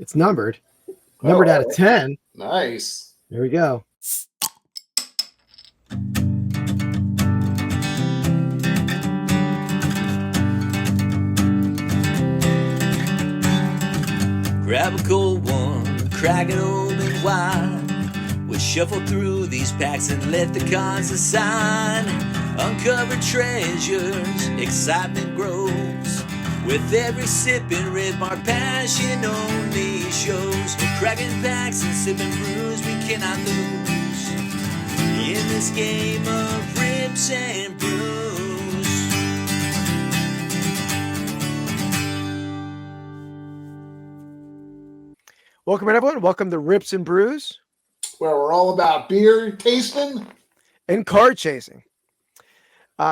It's numbered. Numbered out of 10. Nice. There we go. Grab a cold one, crack it open wide. We'll shuffle through these packs and let the cards decide. Uncover treasures, excitement grows. With every sip and rip, our passion only shows. We're cracking packs and sipping brews we cannot lose. In this game of Rips and Brews. Welcome, everyone. Welcome to Rips and Brews, where we're all about beer tasting and card chasing.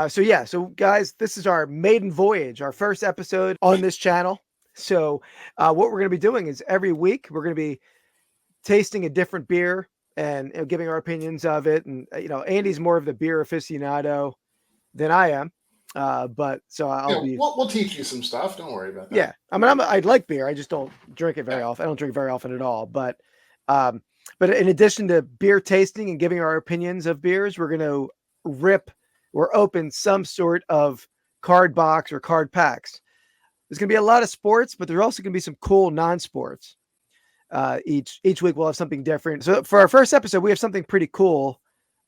So guys, this is our maiden voyage, our first episode on this channel. So what we're going to be doing is every week we're going to be tasting a different beer and giving our opinions of it. And Andy's more of the beer aficionado than I am. But so we'll teach you some stuff. Don't worry about that. Yeah. I mean, I like beer. I just don't drink it very often. I don't drink very often at all. But in addition to beer tasting and giving our opinions of beers, we're going to rip or open some sort of card box or card packs. There's going to be a lot of sports, but there's also going to be some cool non-sports. Each week we'll have something different. So for our first episode, we have something pretty cool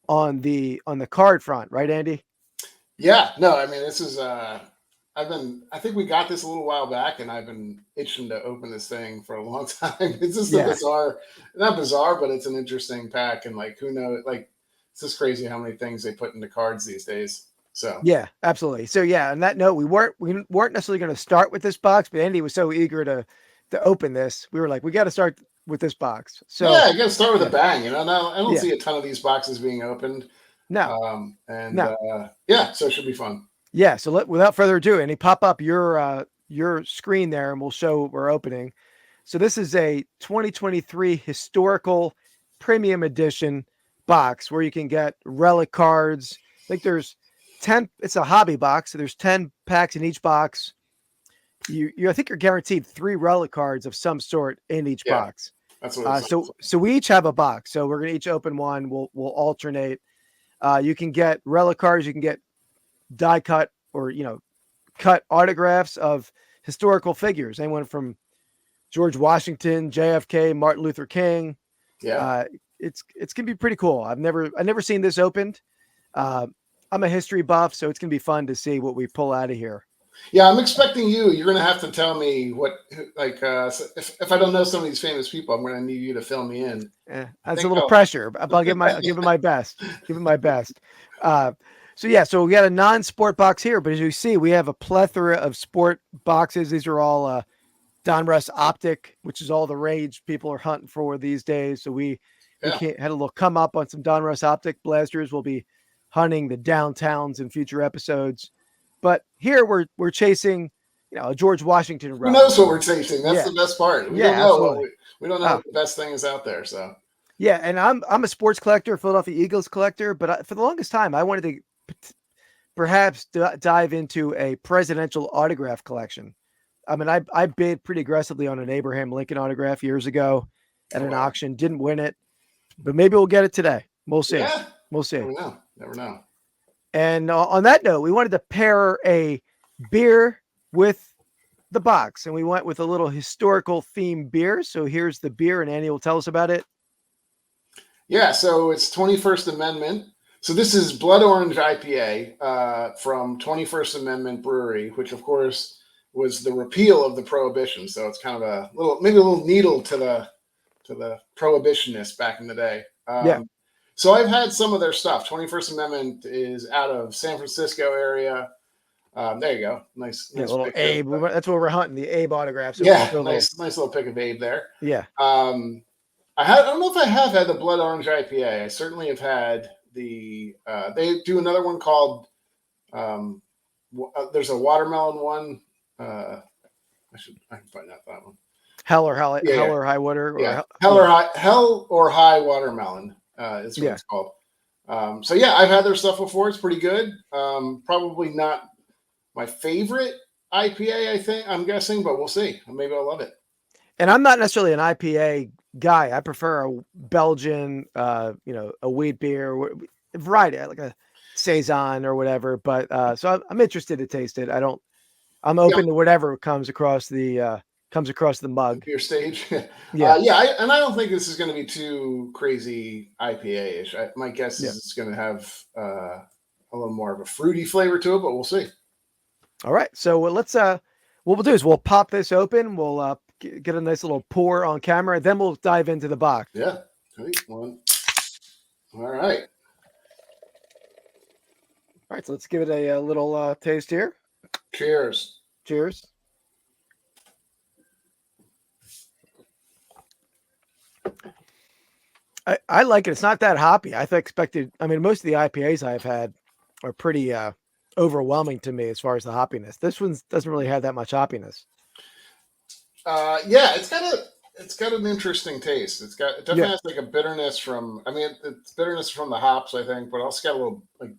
on the card front, right, Andy? Yeah, no, I mean, this is, I think we got this a little while back and I've been itching to open this thing for a long time. It's just not bizarre, but it's an interesting pack. And like, who knows, like, it's just crazy how many things they put into cards these days. So yeah, absolutely. So yeah, on that note, we weren't necessarily going to start with this box, but Andy was so eager to open this. We were like, we got to start with this box. So yeah, I got to start with a bang. I don't see a ton of these boxes being opened. No. So it should be fun. Yeah. So without further ado, Andy, pop up your screen there and we'll show what we're opening. So this is a 2023 historical premium edition box where you can get relic cards. I think there's 10. It's a hobby box. So there's 10 packs in each box. I think you're guaranteed 3 relic cards of some sort in each box. That's what so we each have a box. So we're going to each open one. We'll alternate. You can get relic cards. You can get die cut or, cut autographs of historical figures. Anyone from George Washington, JFK, Martin Luther King. Yeah. It's going to be pretty cool. I've never seen this opened. I'm a history buff, so it's going to be fun to see what we pull out of here. Yeah, I'm expecting you're going to have to tell me what, if I don't know some of these famous people, I'm going to need you to fill me in. That's a little pressure, but I'll give it my best. Give it my best. So we got a non-sport box here, but as you see, we have a plethora of sport boxes. These are all Donruss Optic, which is all the rage people are hunting for these days. So we had a little come up on some Donruss Optic blasters. We'll be hunting the downtowns in future episodes. But here we're chasing, a George Washington relic. Who knows what we're chasing? That's the best part. We don't know we don't know what the best thing is out there. So yeah, and I'm a sports collector, Philadelphia Eagles collector, but for the longest time I wanted to perhaps dive into a presidential autograph collection. I mean, I bid pretty aggressively on an Abraham Lincoln autograph years ago at an auction. Didn't win it, but maybe we'll get it today. We'll see. Yeah. We'll see. Never know. And on that note, we wanted to pair a beer with the box, and we went with a little historical themed beer. So here's the beer, and Andy will tell us about it. Yeah, so it's 21st Amendment. So this is Blood Orange IPA from 21st Amendment Brewery, which of course was the repeal of the Prohibition. So it's kind of maybe a little needle to the Prohibitionists back in the day. So I've had some of their stuff. 21st Amendment is out of San Francisco area. There you go. Nice little Abe. That's what we're hunting, the Abe autographs. So nice little pick of Abe there. Yeah. I don't know if I have had the Blood Orange IPA. I certainly have had the. They do another one called. There's a watermelon one. I can find out that one. Hell or High Water. Hell or High Watermelon. Is what it's called. I've had their stuff before. It's pretty good. Probably not my favorite IPA, I'm guessing, but we'll see. Maybe I'll love it. And I'm not necessarily an IPA guy. I prefer a Belgian, a wheat beer, a variety, like a saison or whatever. But so I'm interested to taste it. I'm Yeah, open to whatever comes across the mug. beer stage. Yeah, And I don't think this is going to be too crazy IPA-ish. My guess yeah. is it's going to have a little more of a fruity flavor to it, but we'll see. All right. So let's what we'll do is we'll pop this open. We'll get a nice little pour on camera. Then we'll dive into the box. Yeah. 3, 1. All right. All right. So let's give it a little taste here. Cheers. Cheers. I like it. It's not that hoppy. I expected. I mean, most of the IPAs I've had are pretty overwhelming to me as far as the hoppiness. This one doesn't really have that much hoppiness. Yeah, it's got an interesting taste. It definitely has like a bitterness from. I mean, it's bitterness from the hops, I think, but also got a little like.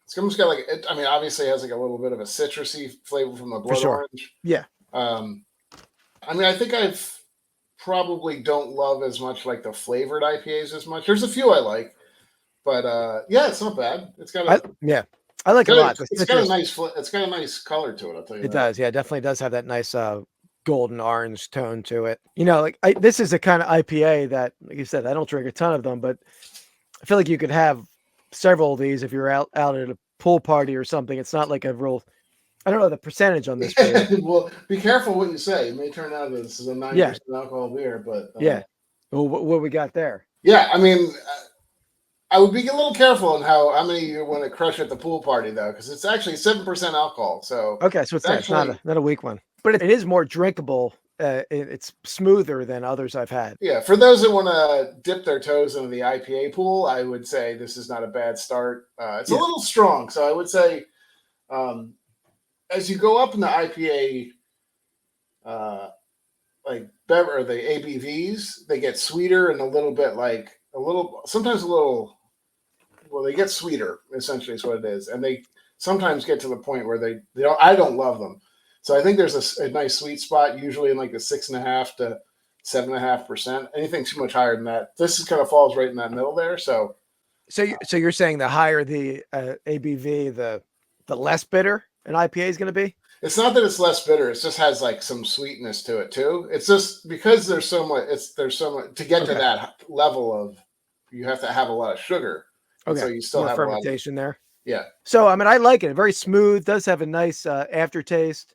It's almost got like. I mean, obviously, it has like a little bit of a citrusy flavor from the blood orange. Yeah. I mean, I think I've probably don't love as much like the flavored IPAs as much. There's a few I like, but yeah, it's not bad. It's got I like it a lot. It's got a nice color to it. I'll tell you. It does. Yeah, it definitely does have that nice golden orange tone to it. You know, like this is a kind of IPA that, like you said, I don't drink a ton of them, but I feel like you could have several of these if you're out at a pool party or something. It's not like a real. I don't know the percentage on this beer. Well, be careful what you say. It may turn out that this is a 9% alcohol beer, but yeah. Well, what we got there? Yeah, I mean, I would be a little careful on how many you want to crush at the pool party, though, because it's actually 7% alcohol. So okay, so it's not a weak one, but it is more drinkable. It's smoother than others I've had. Yeah, for those that want to dip their toes into the IPA pool, I would say this is not a bad start. It's a little strong, so I would say. As you go up in the IPA, like or the ABVs, they get sweeter and sometimes a little. Well, they get sweeter. Essentially, is what it is, and they sometimes get to the point where they don't. I don't love them, so I think there's a nice sweet spot, usually in like the 6.5 to 7.5%. Anything too much higher than that, this kind of falls right in that middle there. So you're saying the higher the ABV, the less bitter an IPA is going to be? It's not that it's less bitter. It just has like some sweetness to it too. It's just because there's so much to get to that level of, you have to have a lot of sugar. Okay. So you still have fermentation there. Yeah. So, I mean, I like it. Very smooth, does have a nice aftertaste.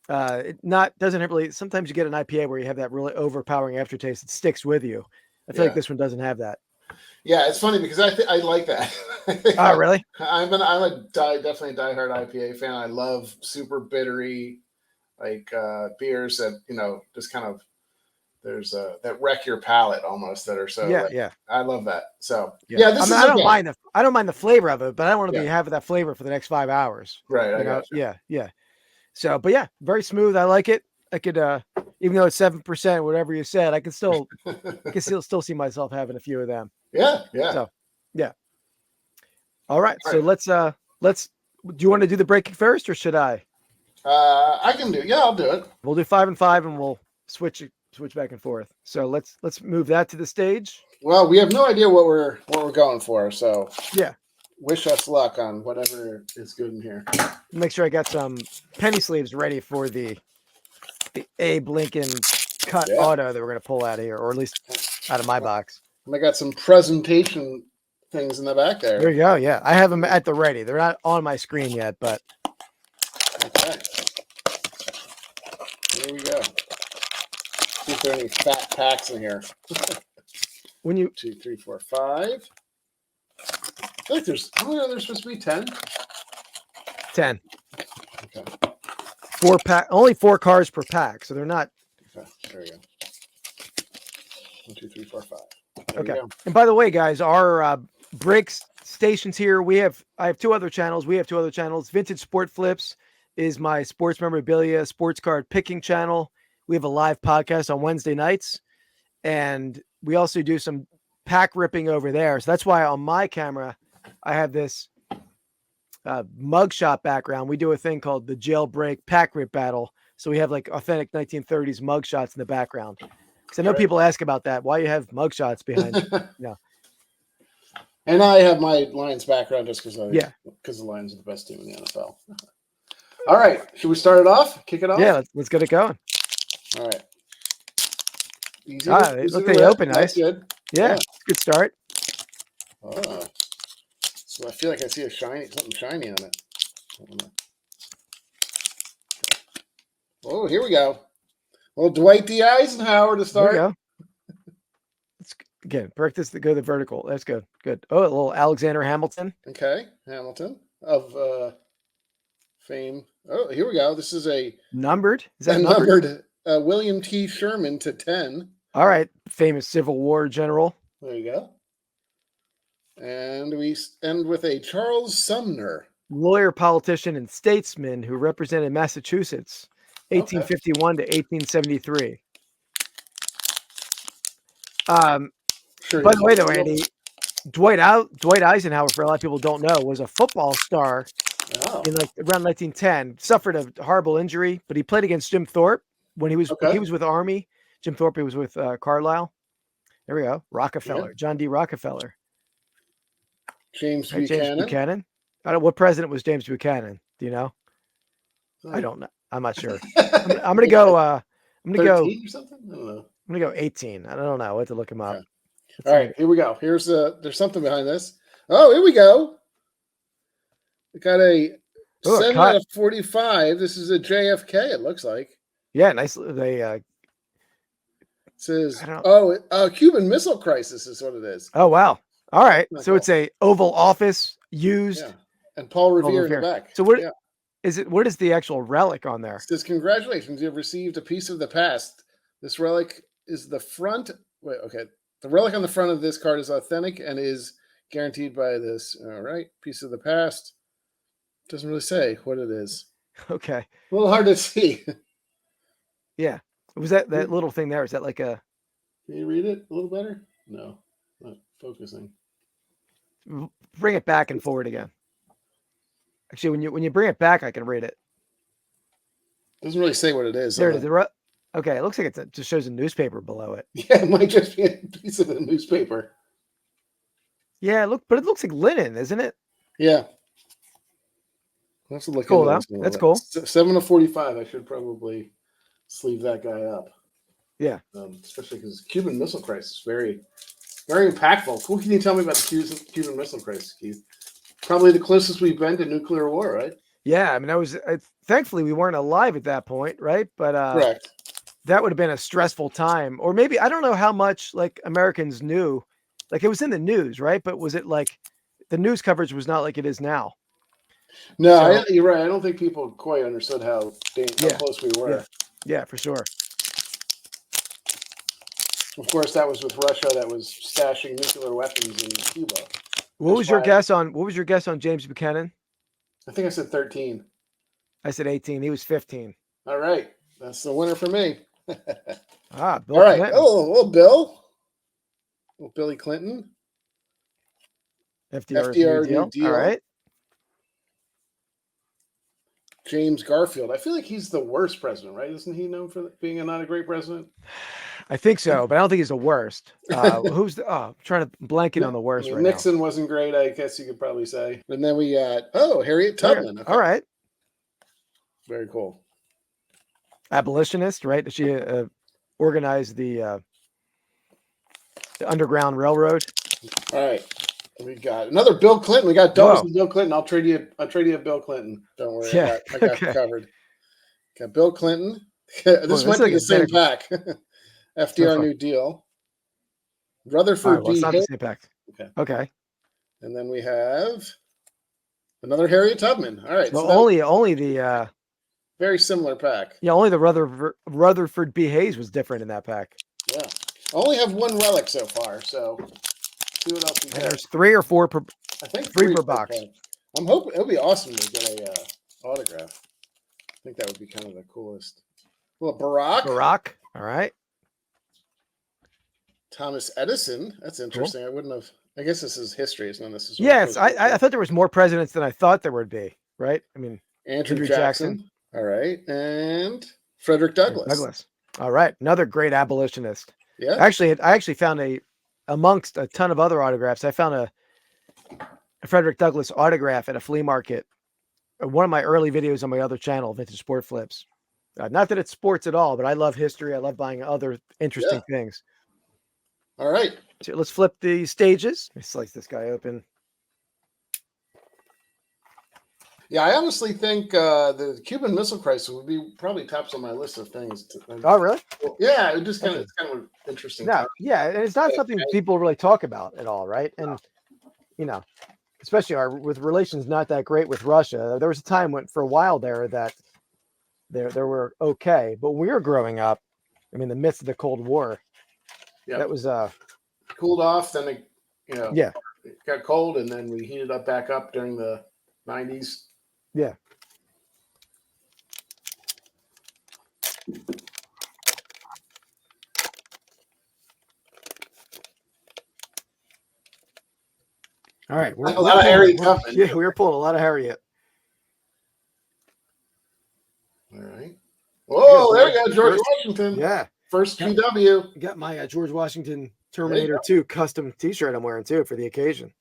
It doesn't have really, sometimes you get an IPA where you have that really overpowering aftertaste. It sticks with you. I feel like this one doesn't have that. Yeah, it's funny because I like that. Oh, really? I'm definitely a diehard IPA fan. I love super bittery, like beers that just kind of that wreck your palate almost. That are so I love that. So I don't mind the flavor of it, but I don't want to be having that flavor for the next 5 hours. Right. Yeah. So, but yeah, very smooth. I like it. I could, even though it's 7%, whatever you said, I can still see myself having a few of them. Yeah. So, yeah. All right. So let's. Do you want to do the breaking first, or should I? I can do. Yeah, I'll do it. We'll do 5 and 5, and we'll switch back and forth. So let's move that to the stage. Well, we have no idea what we're going for. So yeah. Wish us luck on whatever is good in here. Make sure I got some penny sleeves ready for the Abe Lincoln cut auto that we're going to pull out of here, or at least out of my box. And I got some presentation things in the back there. There you go. Yeah, I have them at the ready. They're not on my screen yet, but okay. Here we go. See if there are any fat packs in here. When you 2, 3, 4, 5. I feel like how many are there supposed to be? 10? 10. Okay. 4 pack, only 4 cars per pack, so they're not. Okay, there we go. 1, 2, 3, 4, 5. Okay. And by the way, guys, our breaks stations here, I have 2 other channels. We have 2 other channels. Vintage Sport Flips is my sports memorabilia, sports card picking channel. We have a live podcast on Wednesday nights, and we also do some pack ripping over there. So that's why on my camera, I have this mugshot background. We do a thing called the jailbreak pack rip battle. So we have like authentic 1930s mugshots in the background. Because I know Right. people ask about that. Why you have mugshots behind? And I have my Lions background just because the Lions are the best team in the NFL. All right, should we start it off? Kick it off? Yeah, let's get it going. All right. Easy Look, they open nice. That's good. Yeah, it's a good start. Oh. So I feel like I see something shiny on it. Oh, here we go. Well, Dwight D. Eisenhower to start. There we go. Again, practice to go the vertical. That's good. Good. Oh, a little Alexander Hamilton. Okay, Hamilton of fame. Oh, here we go. This is a numbered. Is that numbered? William T. Sherman to 10. All right, famous Civil War general. There you go. And we end with a Charles Sumner, lawyer, politician, and statesman who represented Massachusetts, 1851 to 1873. Sure. By the way, though, Andy, Dwight Eisenhower, for a lot of people don't know, was a football star in like around 1910. Suffered a horrible injury, but he played against Jim Thorpe when he was with Army. Jim Thorpe was with Carlisle. There we go. Rockefeller, John D. Rockefeller. James Buchanan. I don't know what president was James Buchanan. Do you know? I don't know. I'm not sure. I'm gonna go. I'm gonna go. Or something? I don't know. I'm gonna go 18. I don't know. I have to look him up. Okay. All right, here we go. There's something behind this. Oh, here we go. We got a 7 out of 45. This is a JFK. It looks like. Yeah, nice. They it says, Cuban Missile Crisis is what it is. Oh wow. All right. So it's a Oval Office used. Yeah. And Paul Revere in the back. So what is it? What is the actual relic on there? It says, congratulations, you have received a piece of the past. This relic is the front. Wait, okay. The relic on the front of this card is authentic and is guaranteed by this. All right. Piece of the past. Doesn't really say what it is. Okay. A little hard to see. Yeah. Was that little thing there? Is that like a... Can you read it a little better? No, not focusing. Bring it back and forward again. Actually, when you bring it back, I can read it. Doesn't really say what it is. There it is. Okay, it looks like it just shows a newspaper below it. Yeah, it might just be a piece of the newspaper. Yeah, but it looks like linen, isn't it? Yeah. Let's look cool, though. That's cool. 7 of 45. I should probably sleeve that guy up. Yeah. Especially because Cuban Missile Crisis, very, very impactful. What can you tell me about the Cuban Missile Crisis, Keith? Probably the closest we've been to nuclear war, right? Yeah, I mean, thankfully we weren't alive at that point, right? But correct. That would have been a stressful time, or maybe I don't know how much like Americans knew. Like it was in the news, right? But was it like the news coverage was not like it is now? No, you're right. I don't think people quite understood how close we were. Yeah, for sure. Of course, that was with Russia that was stashing nuclear weapons in Cuba. What was your guess on James Buchanan? I think I said 13. I said 18. He was 15. All right. That's the winner for me. Bill All right. Clinton. Oh, Bill. Oh, Billy Clinton. FDR New Deal. All right. James Garfield. I feel like he's the worst president, right? Isn't he known for being not a great president? I think so, but I don't think he's the worst. Who's I'm trying to blanket on the worst right Nixon now. Wasn't great, I guess you could probably say. And then we got Harriet Tubman. Okay. All right. Very cool. Abolitionist, right? She organized the Underground Railroad. All right. We got another Bill Clinton. We got doubles with Bill Clinton. I'll trade you a Bill Clinton. Don't worry. Yeah. I got you covered. Got Bill Clinton. This might be the same pack. FDR New Deal. Rutherford B. It's not the same pack. Okay. And then we have another Harriet Tubman. All right. So only the very similar pack. Yeah, only the Rutherford B. Hayes was different in that pack. Yeah. I only have one relic so far, so see what else we got. There's 3 or 4 per. I think 3 per box. I'm hoping it would be awesome to get a autograph. I think that would be kind of the coolest. Well, Barack. All right. Thomas Edison. That's interesting. Cool. I wouldn't have. I guess this is history. It's not necessarily. Yes, I thought there was more presidents than I thought there would be. Right. I mean, Andrew Jackson. All right, and Frederick Douglass. Douglass. All right, another great abolitionist. Yeah. Actually, I actually found amongst a ton of other autographs, I found a Frederick Douglass autograph at a flea market. One of my early videos on my other channel, Vintage Sport Flips. Not that it's sports at all, but I love history. I love buying other interesting things. All right. So let's flip the stages. Let me slice this guy open. Yeah, I honestly think the Cuban Missile Crisis would be probably tops on my list of things. Oh, really? Yeah, it's kind of an interesting. No, yeah, and it's not something people really talk about at all, right? And especially with relations not that great with Russia. There was a time for a while there that there were okay, but when we were growing up, I mean, the midst of the Cold War, that was cooled off. Then it got cold, and then we heated up back up during the 90s. Yeah. All right, a lot of Harriet Tubman. Yeah, we were pulling a lot of Harriet. All right. Whoa, there we go, George Washington. Yeah, first GW. Got my George Washington Terminator 2 custom T-shirt I'm wearing too for the occasion.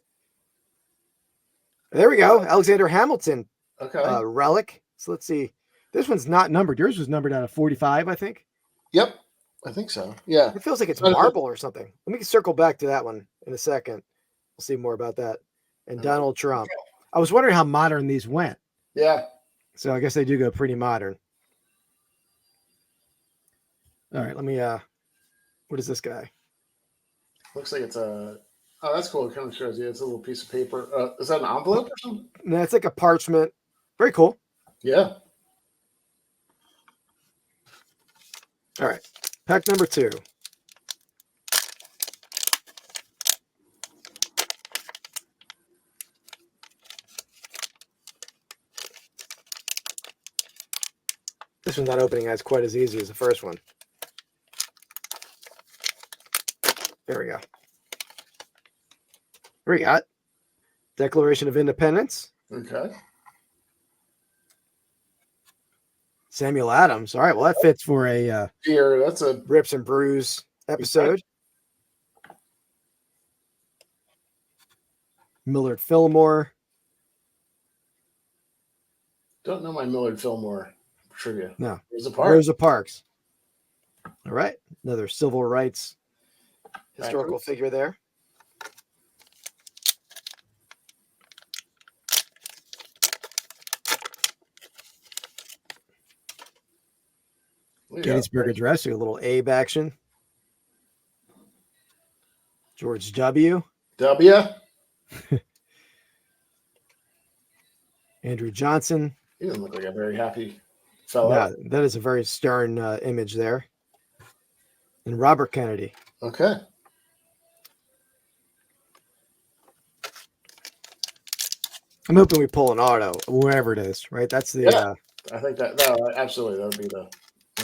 There we go, Alexander Hamilton. Okay. Relic. So let's see. This one's not numbered. Yours was numbered out of 45, I think. Yep, I think so. Yeah. It feels like it's marble or something. Let me circle back to that one in a second. We'll see more about that. And Donald Trump. I was wondering how modern these went. Yeah. So I guess they do go pretty modern. All right, let me what is this guy? Looks like it's a oh, that's cool. It kind of shows you. It's a little piece of paper. Is that an envelope or something? No, it's like a parchment. Very cool. Yeah. All right. Pack number 2. This one's not opening as quite as easy as the first one. There we go. Here we got Declaration of Independence. Okay. Samuel Adams. All right, well, that fits for a Here, that's a Rips and Brews episode. Millard Fillmore. Don't know my Millard Fillmore trivia. No. Rosa Parks. All right, another civil rights historical figure there. Gettysburg Address, a little Abe action. George W. Andrew Johnson. He doesn't look like a very happy fellow. Yeah, that is a very stern image there. And Robert Kennedy. Okay. I'm hoping we pull an auto, wherever it is, right? That's the. I think that absolutely that would be the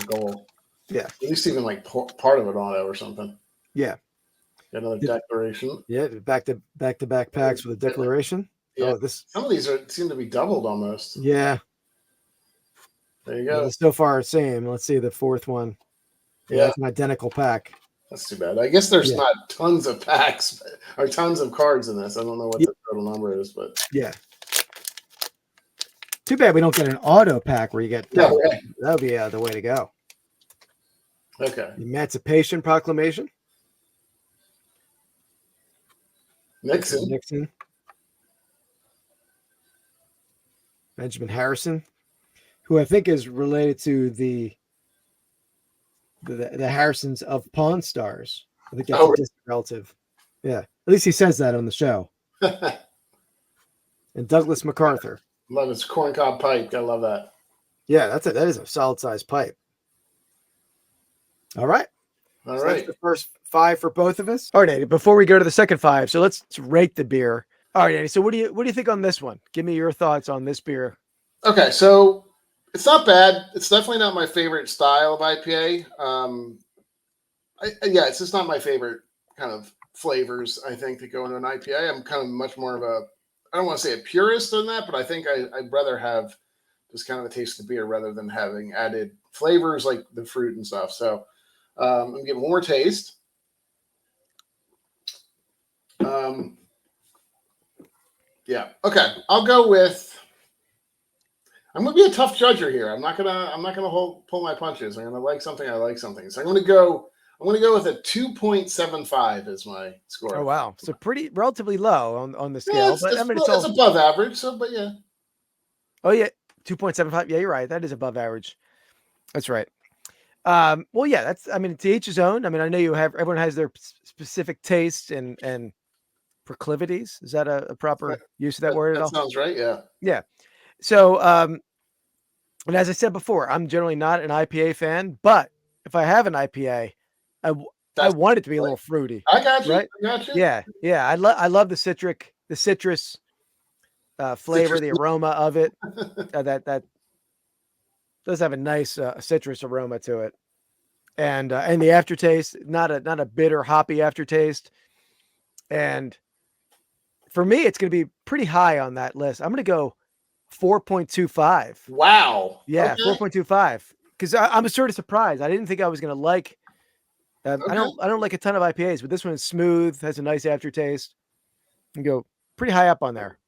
goal. Yeah. At least even like part of an auto or something. Yeah. Got another declaration. Yeah, back to back packs with a declaration. Yeah. Oh, some of these seem to be doubled almost. Yeah. There you go. Yeah, so far, same. Let's see the fourth one. Yeah, it's an identical pack. That's too bad. I guess there's not tons of packs or tons of cards in this. I don't know what the total number is, but yeah. Too bad we don't get an auto pack where you get that would be the way to go. Okay. Emancipation Proclamation. Nixon. Benjamin Harrison, who I think is related to the Harrisons of Pawn Stars. I think that's a distant relative. Yeah. At least he says that on the show. And Douglas MacArthur. Love his corncob pipe. I love that. Yeah, that is a solid size pipe. All right. All right. That's the first 5 for both of us. All right, Eddie, before we go to the second 5, so let's rate the beer. All right, Eddie, so what do you think on this one? Give me your thoughts on this beer. Okay, so it's not bad. It's definitely not my favorite style of IPA. It's just not my favorite kind of flavors, I think, that go into an IPA. I'm kind of much more of I don't want to say a purist than that, but I think I'd rather have just kind of a taste of beer rather than having added flavors like the fruit and stuff. So I'm gonna get one more taste. Yeah. Okay. I'll go with. I'm gonna be a tough judger here. I'm not gonna pull my punches. I'm gonna like something. I like something. So I'm gonna go with a 2.75 as my score. Oh wow, so pretty relatively low on the Yeah, scale, but I mean it's it's all. above average. So, but yeah. Oh yeah, 2.75. Yeah, you're right. That is above average. That's right. Well, yeah, that's. I mean, to each his own. I mean, I know everyone has their specific tastes and proclivities. Is that a proper use of that word at That all? sounds right. Yeah. Yeah. So, and as I said before, I'm generally not an IPA fan, but if I have an IPA, I That's want it to be a right. little fruity, I got you. right? I got you. Yeah, yeah. I love the citrus flavor, Citrus. the aroma of it. That does have a nice citrus aroma to it, and the aftertaste, not a bitter hoppy aftertaste. And for me, it's going to be pretty high on that list. I'm going to go 4.25. Wow. Yeah, Okay. 4.25. Because I'm sort of surprised. I didn't think I was going to like. I Okay. don't like a ton of IPAs, but this one is smooth, has a nice aftertaste, and go pretty high up on there.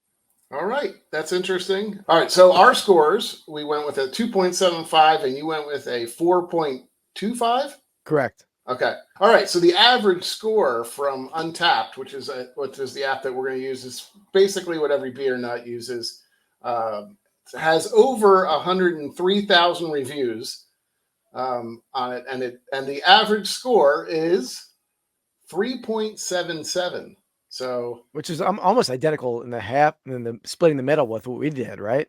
All right. That's interesting. All right. So our scores, we went with a 2.75 and you went with a 4.25. Correct. Okay. All right. So the average score from Untapped, which is the app that we're going to use, is basically what every beer nut uses. Has over 103,000 reviews on it, and the average score is 3.77. So, Which is almost identical in the half and the splitting the middle with what we did, right?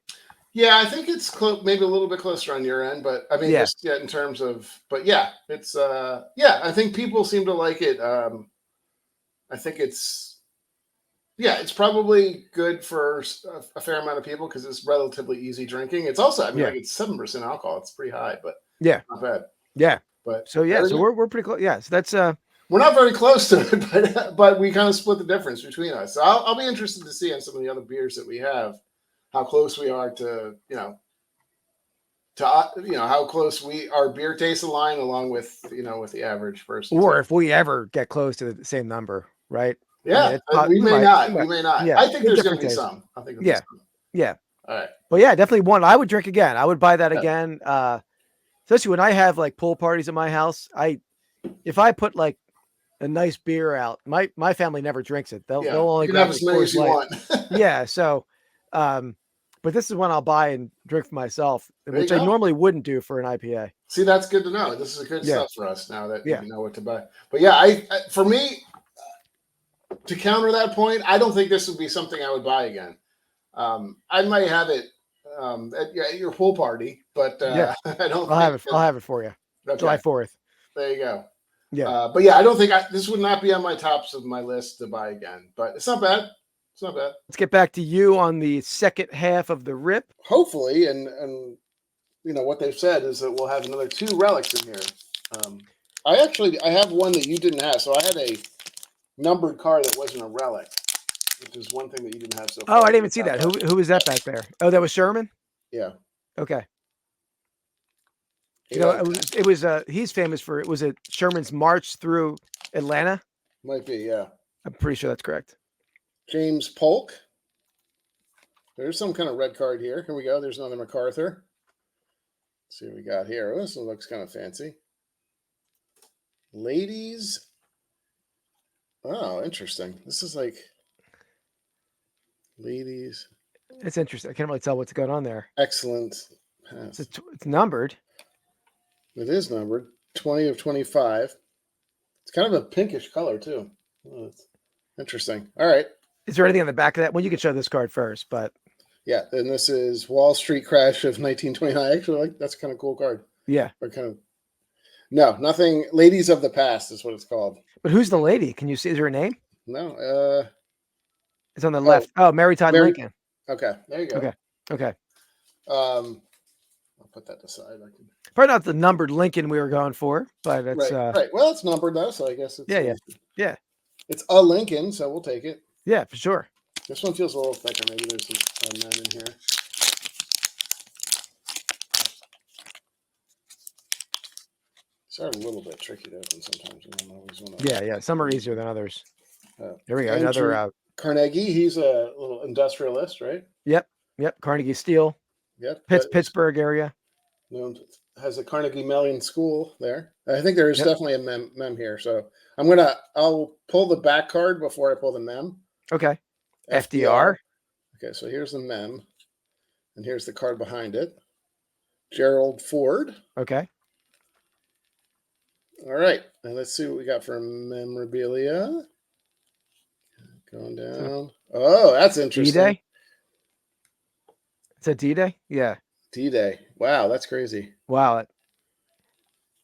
yeah, I think it's maybe a little bit closer on your end, but I mean, Yeah. just in terms of, but yeah, it's I think people seem to like it. I think it's probably good for a fair amount of people because it's relatively easy drinking. It's also, I mean, like it's 7% alcohol. It's pretty high, but yeah, not bad. yeah. But So yeah, so we're pretty close. Yeah, so that's we're not very close to it, but we kind of split the difference between us. So I'll be interested to see on some of the other beers that we have how close we are to how close our beer tastes align along with with the average person. or if we ever get close to the same number, right? Yeah, I mean, we may not. Yeah, I think there's going to be taste. some. I think Yeah, some. yeah. All right. But yeah, definitely one I would drink again. I would buy that Yeah. again. Especially when I have like pool parties at my house. If I put like a nice beer out, my family never drinks it. They'll only you can grab have like as many as you want. Yeah. So, but this is one I'll buy and drink for myself, which I normally wouldn't do for an IPA. See, that's good to know. This is good stuff for us now that you know what to buy. But yeah, for me, to counter that point, I don't think this would be something I would buy again. I might have it at your pool party, but I don't. I'll have it for you. Okay. July 4th. There you go. Yeah. But yeah, I don't think this would not be on my tops of my list to buy again. But it's not bad. It's not bad. Let's get back to you on the second half of the rip. Hopefully, and what they've said is that we'll have another 2 relics in here. I have one that you didn't have, so I had a numbered card that wasn't a relic, which is one thing that you didn't have so far. Oh, I didn't even see that. Who was that back there? Oh, that was Sherman? Yeah. Okay. It was he's famous for, was it Sherman's march through Atlanta? Might be, yeah. I'm pretty sure that's correct. James Polk. There's some kind of red card here. Here we go. There's another MacArthur. Let's see what we got here. This one looks kind of fancy. Ladies. Oh, interesting. This is like ladies. It's interesting. I can't really tell what's going on there. Excellent. It's numbered. It is numbered. 20 of 25. It's kind of a pinkish color, too. Oh, it's interesting. All right. Is there anything on the back of that? Well, you could show this card first, but. Yeah, and this is Wall Street Crash of 1929. Actually, that's kind of cool card. Yeah. Or kind of. No, nothing. Ladies of the Past is what it's called. But who's the lady? Can you see? Is there a name? No. It's on the left. Oh, Mary Todd Lincoln. Okay, there you go. Okay. I'll put that aside. Probably not the numbered Lincoln we were going for, but it's right. Well, it's numbered though, so I guess it's yeah. It's a Lincoln, so we'll take it. Yeah, for sure. This one feels a little thicker. Maybe there's some men in here. are a little bit tricky to open sometimes. You don't always want Yeah, yeah. Some are easier than others. Here we go. Andrew Another. Carnegie. He's a little industrialist, right? Yep. Carnegie Steel, Yep. That is Pittsburgh area. known has a Carnegie Mellon School there. I think there is Yep. definitely a mem here. So I'll pull the back card before I pull the mem. Okay. FDR. Okay, so here's the mem, and here's the card behind it. Gerald Ford. Okay. All right, and let's see what we got for memorabilia. Going down. Oh, that's interesting. D-Day. Is that D-Day? Yeah. D-Day. Wow, that's crazy. Wow.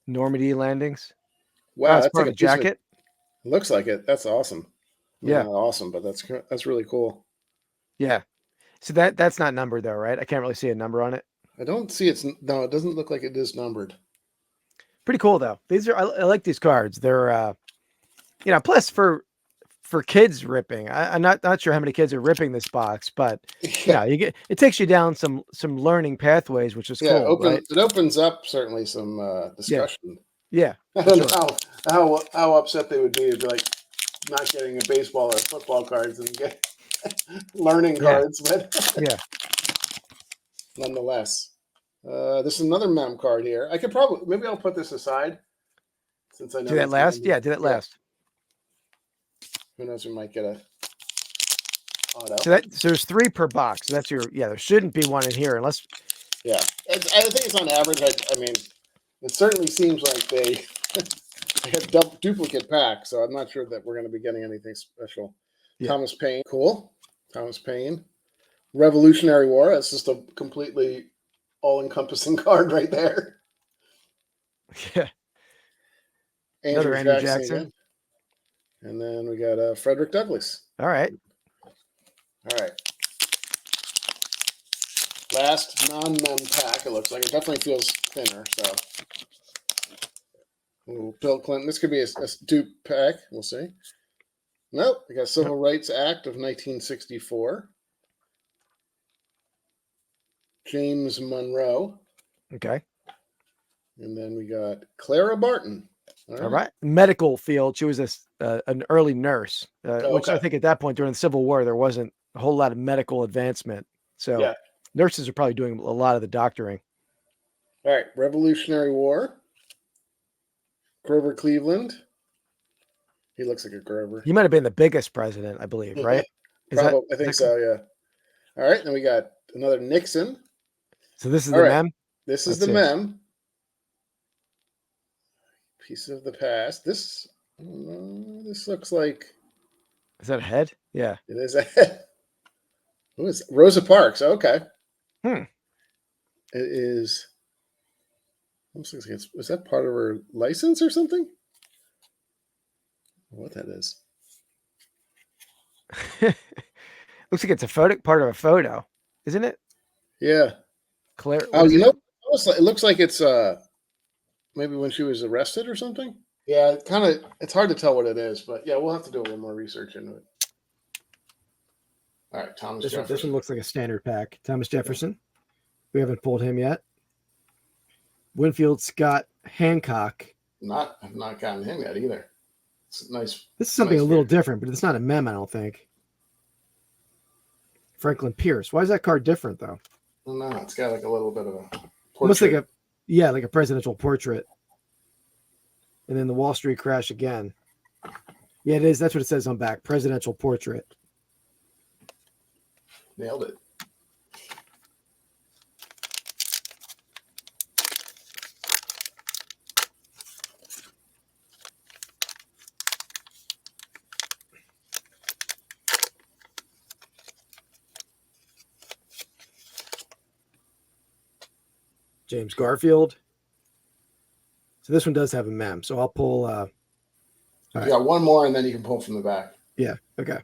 Normandy landings. Wow, That's part of the jacket. Looks like it. That's awesome. Yeah. Not awesome, but that's really cool. Yeah. So that's not numbered though, right? I can't really see a number on it. I don't see it doesn't look like it is numbered. Pretty cool though. These are I like these cards. They're plus for kids ripping. I'm not sure how many kids are ripping this box, but it takes you down some learning pathways, which is cool. Right? It opens up certainly some discussion. Yeah. I don't know how upset they would be if like not getting a baseball or football cards and get learning cards, but nonetheless. This is another mem card here. I could maybe I'll put this aside since I know. Do that last? Yeah, do that last. Who knows? We might get a auto. So there's 3 per box. So that's there shouldn't be one in here unless. Yeah, I think it's on average. I mean, it certainly seems like they have duplicate packs, so I'm not sure that we're going to be getting anything special. Yeah. Thomas Paine, cool. Thomas Paine, Revolutionary War. That's just a completely all-encompassing card right there. Yeah. Another Andrew Jackson. And then we got Frederick Douglass. All right. Last non-mem pack, it looks like. It definitely feels thinner, so. Ooh, Bill Clinton. This could be a dupe pack. We'll see. Nope. We got Civil Rights Act of 1964. James Monroe. Okay. And then we got Clara Barton. All right. Medical field. She was an early nurse, which I think at that point during the Civil War, there wasn't a whole lot of medical advancement. So nurses are probably doing a lot of the doctoring. All right. Revolutionary War. Grover Cleveland. He looks like a Grover. He might have been the biggest president, I believe, right? I think so, yeah. All right. Then we got another Nixon. So this is the mem? This is the mem. Piece of the past. This looks like. Is that a head? Yeah. It is a head. Who is it? Rosa Parks. Okay. It is. Looks like is that part of her license or something? What that is. Looks like it's a part of a photo, isn't it? Yeah. Claire. It looks like it's maybe when she was arrested or something. Yeah, it's hard to tell what it is, but yeah, we'll have to do a little more research into it. All right, Thomas Jefferson. This one looks like a standard pack. Thomas Jefferson. We haven't pulled him yet. Winfield Scott Hancock. I've not gotten him yet either. It's nice. This is something a little different, but it's not a mem, I don't think. Franklin Pierce. Why is that card different though? I don't know. It's got like a little bit of a portrait. Almost like a presidential portrait. And then the Wall Street crash again. Yeah, it is. That's what it says on back. Presidential portrait. Nailed it. James Garfield. So this one does have a mem. So I'll pull. You got one more, and then you can pull from the back. Yeah. Okay.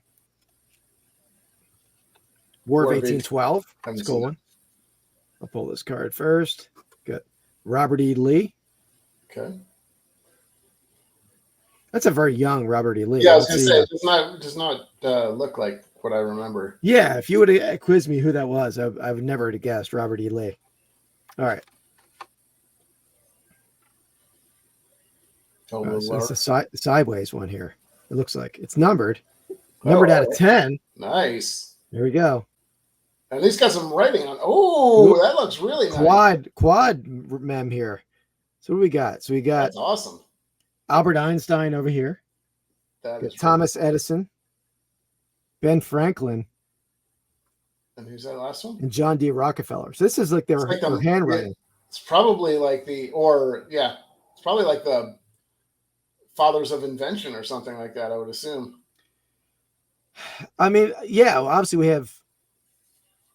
War of 1812. That's a cool one. I'll pull this card first. Good. Robert E. Lee. Okay. That's a very young Robert E. Lee. Yeah, I was going to say, it does not look like what I remember. Yeah, if you would have quizzed me who that was, I would never have guessed Robert E. Lee. All right. Fell a little So it's lower. the sideways one here. It looks like it's numbered Oh, out all of right. 10. Nice. There we go. And he's got some writing on. Oh, that looks really nice. Quad mem here. So what do we got? So we got That's awesome. Albert Einstein over here. That Got is Thomas Edison, Ben Franklin, And who's that last one? and John D. Rockefeller. So this is like their handwriting. It's probably like it's probably like the fathers of invention or something like that, I would assume. I mean, yeah, obviously we have.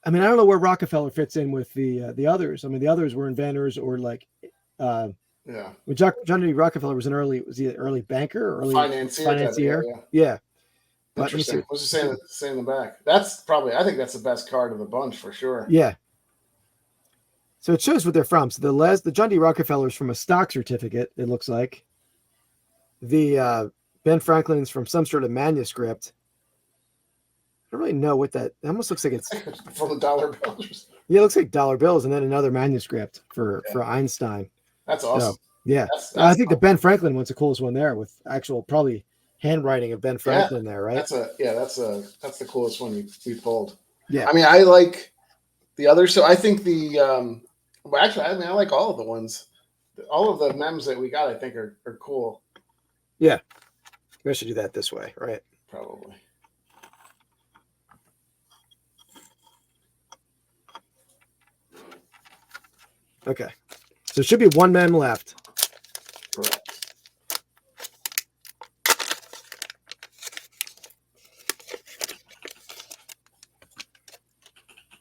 I mean, I don't know where Rockefeller fits in with the others. I mean, the others were inventors or like, Yeah. When John D. Rockefeller was he an early banker or early financier? Yeah. But Interesting. What's it say in the back? I think that's the best card of the bunch for sure. Yeah. So it shows what they're from. So the John D. Rockefeller's from a stock certificate, it looks like. The Ben Franklin's from some sort of manuscript. I don't really know what that almost looks like. It's from the dollar bills. Yeah, it looks like dollar bills, and then another manuscript for Einstein. That's awesome. So, yeah, I think the Ben Franklin one's the coolest one there, with actual probably handwriting of Ben Franklin there, right? That's the coolest one we pulled. Yeah, I mean, I like the others. So I think I like all of the ones. All of the mems that we got, I think, are cool. Yeah, we should do that this way, right? Probably. Okay, so there should be one mem left. Correct.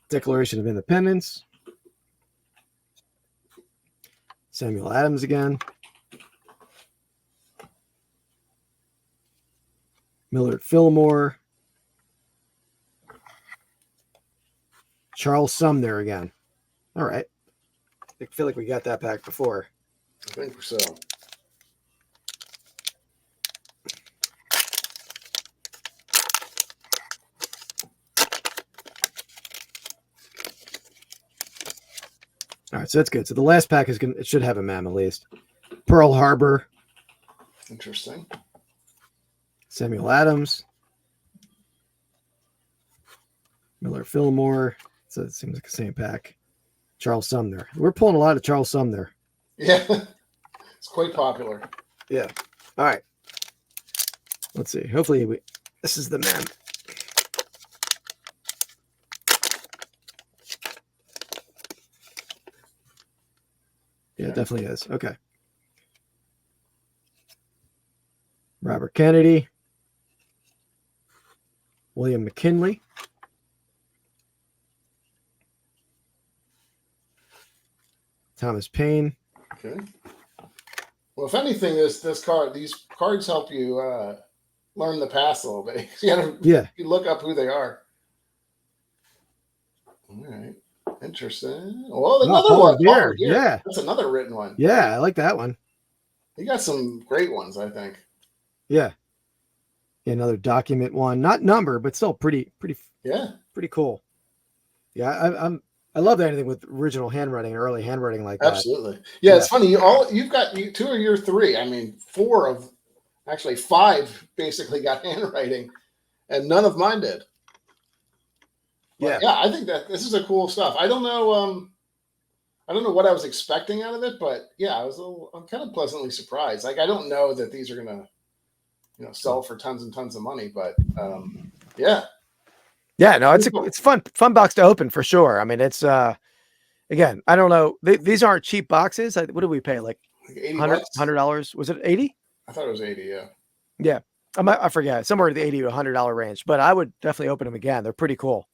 Declaration of Independence. Samuel Adams again. Millard Fillmore. Charles Sumner again. All right. I feel like we got that back before. I think so. All right, so that's good. So the last pack it should have a mem at least. Pearl Harbor. Interesting. Samuel Adams. Millard Fillmore. So it seems like the same pack. Charles Sumner. We're pulling a lot of Charles Sumner. Yeah, it's quite popular. Yeah. All right. Let's see. Hopefully this is the mem. Yeah, it definitely is. Okay. Robert Kennedy. William McKinley. Thomas Paine. Okay. Well, if anything, these cards help you learn the past a little bit. You look up who they are. All right. Interesting. Well, another one. Here. Yeah. That's another written one. Yeah, I like that one. You got some great ones, I think. Yeah. Another document one. Not number, but still pretty cool. Yeah, I love anything with original handwriting and early handwriting like that. Absolutely. Yeah, it's funny. You've got two of your three. I mean, 5 basically got handwriting, and none of mine did. But yeah, I think that this is a cool stuff. I don't know what I was expecting out of it, but yeah, I'm kind of pleasantly surprised. Like, I don't know that these are gonna, sell for tons and tons of money, but yeah. Yeah, no, it's fun box to open for sure. I mean, it's again, I don't know. These aren't cheap boxes. What did we pay? Like $100? Was it 80? I thought it was 80. Yeah. Yeah, I forget, somewhere in the $80 to $100 range. But I would definitely open them again. They're pretty cool.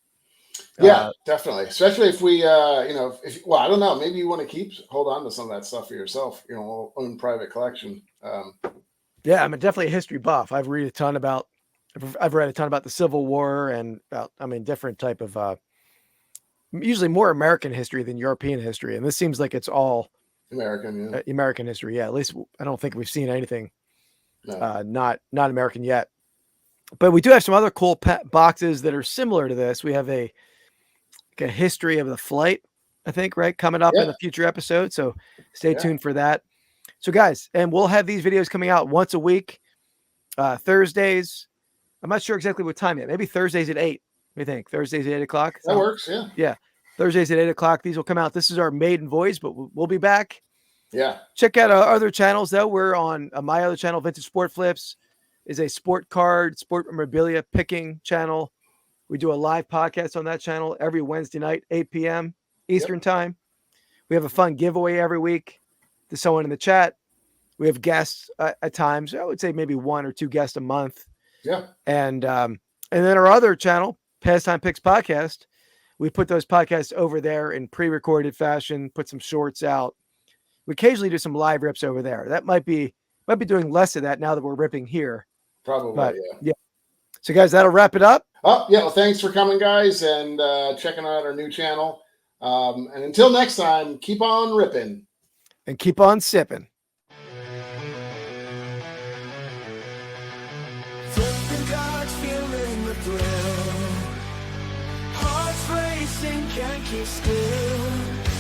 Yeah, definitely. Especially if we, I don't know. Maybe you want to hold on to some of that stuff for yourself. Own private collection. Yeah, I'm definitely a history buff. I've read a ton about the Civil War and about, different type of, usually more American history than European history. And this seems like it's all American history. Yeah. At least I don't think we've seen anything, not American yet, but we do have some other cool boxes that are similar to this. We have a history of the flight, I think, right, coming up in a future episode. So stay tuned for that. So guys, and we'll have these videos coming out once a week, Thursdays. I'm not sure exactly what time yet. Maybe Thursdays at 8. What do you think? Thursdays at 8 o'clock? That works. Yeah. Yeah. Thursdays at 8 o'clock. These will come out. This is our maiden voice, but we'll be back. Yeah. Check out our other channels, though. We're on my other channel, Vintage Sport Flips, is a sport card, sport memorabilia picking channel. We do a live podcast on that channel every Wednesday night, 8 p.m. Eastern time. We have a fun giveaway every week to someone in the chat. We have guests at times. I would say maybe 1 or 2 guests a month. Yeah. And then our other channel, Pastime Picks Podcast, we put those podcasts over there in pre-recorded fashion, put some shorts out. We occasionally do some live rips over there. That might be doing less of that now that we're ripping here. Probably, but, yeah. So guys, that'll wrap it up. Oh, yeah. Well, thanks for coming, guys, and checking out our new channel. And until next time, keep on ripping. And keep on sipping. Flipping cards, feeling the thrill. Hearts racing, can't keep still.